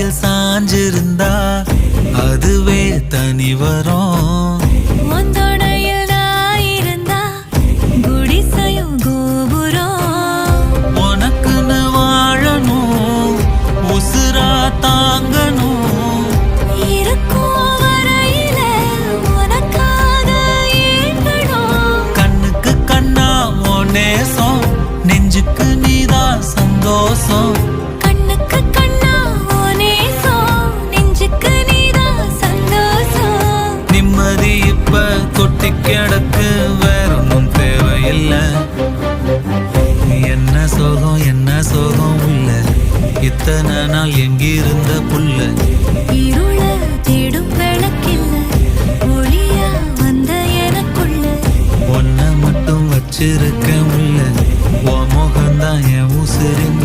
மடியில் சாஞ்சிருந்தா அதுவே தனி வரும். முந்தோணையில் நான் இருந்தா குடிசையும் கோபுரம். உனக்குன்னு வாழணும், உசுரா தாங்கணும். இருக்கும் வரையில உனக்காக ஏங்கணும். கண்ணுக்கு கண்ணா உன் நேசம், நெஞ்சுக்கு நீதான் சந்தோஷம். கண்ணுக்கு கண்ணா உன் நேசம், நெஞ்சுக்கு நீதான் சந்தோஷம். நிம்மதி இப்ப கொட்டி கிடக்கு, வேற ஒன்றும் தேவையில்லை. என்ன சோகம் என்ன சோகம் உள்ள, இத்தனை நாள் எங்கிருந்த புள்ள. இருள தேடும் விளக்கில்ல, ஒளியா வந்த எனக்குள்ள. ஒன்ன மட்டும் வச்சிருக்க உள்ள, உன் முகம்தான் என் உசிரின்